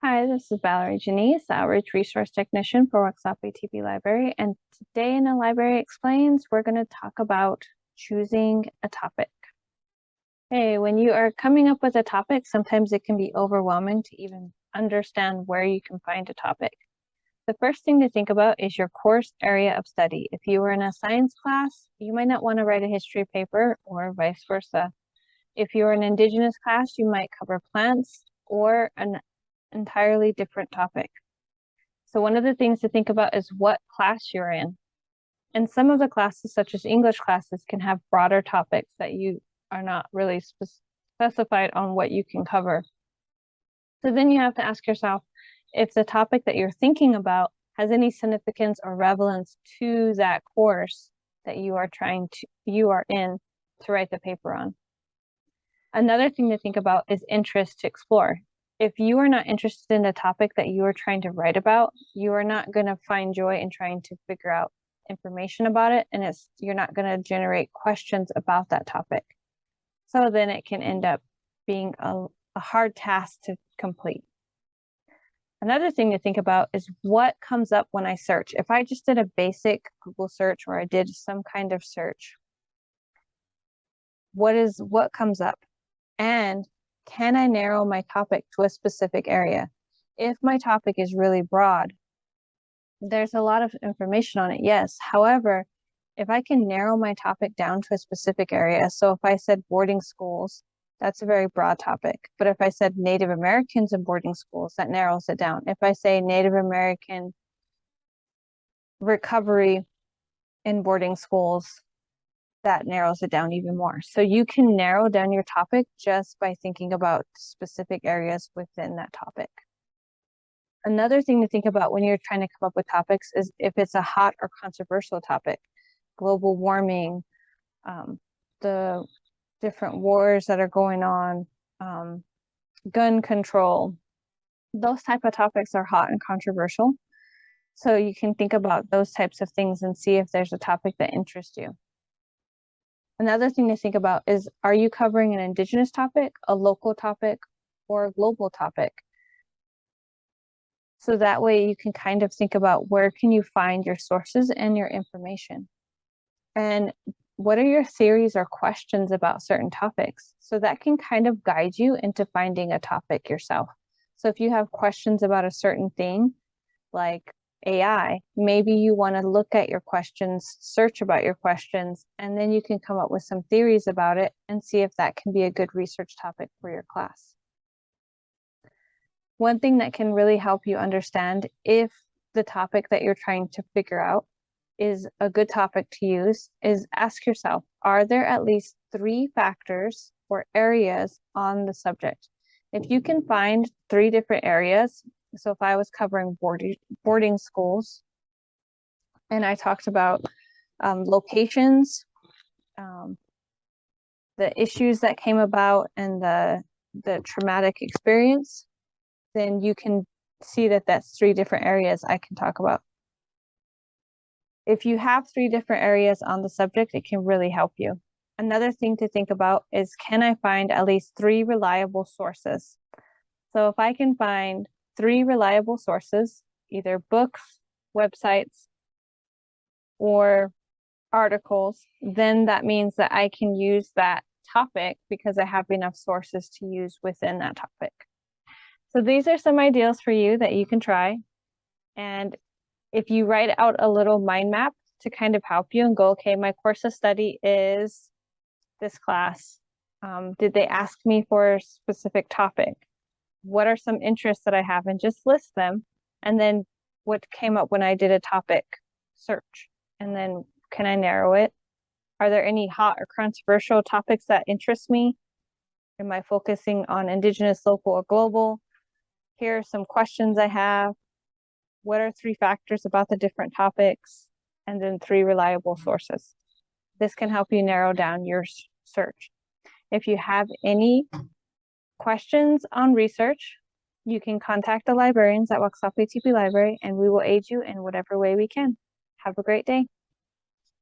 Hi, this is Valerie Janice, Outreach Resource Technician for Waxahachie TP Library. And today in the Library Explains, we're going to talk about choosing a topic. Hey, when you are coming up with a topic, sometimes it can be overwhelming to even understand where you can find a topic. The first thing to think about is your course area of study. If you were in a science class, you might not want to write a history paper or vice versa. If you're an Indigenous class, you might cover plants or an entirely different topic. So one of the things to think about is what class you're in. And some of the classes, such as English classes, can have broader topics that you are not really specified on what you can cover. So then you have to ask yourself if the topic that you're thinking about has any significance or relevance to that course that you are in to write the paper on. Another thing to think about is interest to explore. If you are not interested in the topic that you are trying to write about, you are not going to find joy in trying to figure out information about it, and you're not going to generate questions about that topic. So then it can end up being a hard task to complete. Another thing to think about is what comes up when I search. If I just did a basic Google search or I did some kind of search, what comes up? And can I narrow my topic to a specific area? If my topic is really broad, there's a lot of information on it, yes. However, if I can narrow my topic down to a specific area, so if I said boarding schools, that's a very broad topic. But if I said Native Americans in boarding schools, that narrows it down. If I say Native American recovery in boarding schools, that narrows it down even more. So you can narrow down your topic just by thinking about specific areas within that topic. Another thing to think about when you're trying to come up with topics is if it's a hot or controversial topic, global warming, the different wars that are going on, gun control, those type of topics are hot and controversial. So you can think about those types of things and see if there's a topic that interests you. Another thing to think about is, are you covering an Indigenous topic, a local topic, or a global topic? So that way you can kind of think about where can you find your sources and your information. And what are your theories or questions about certain topics? So that can kind of guide you into finding a topic yourself. So if you have questions about a certain thing, like AI, maybe you want to look at your questions, search about your questions, and then you can come up with some theories about it and see if that can be a good research topic for your class. One thing that can really help you understand if the topic that you're trying to figure out is a good topic to use is ask yourself, are there at least 3 factors or areas on the subject? If you can find 3 different areas, so if I was covering boarding schools and I talked about locations, the issues that came about and the traumatic experience, then you can see that that's 3 different areas I can talk about. If you have 3 different areas on the subject, it can really help you. Another thing to think about is, can I find at least 3 reliable sources? So if I can find 3 reliable sources, either books, websites, or articles, then that means that I can use that topic because I have enough sources to use within that topic. So these are some ideas for you that you can try. And if you write out a little mind map to kind of help you and go, okay, my course of study is this class. Did they ask me for a specific topic? What are some interests that I have? And just list them. And then what came up when I did a topic search? And then can I narrow it? Are there any hot or controversial topics that interest me? Am I focusing on Indigenous, local, or global? Here are some questions I have. What are 3 factors about the different topics? And then 3 reliable sources. This can help you narrow down your search. If you have any questions on research, you can contact the librarians at Waxahachie TP Library and we will aid you in whatever way we can. Have a great day.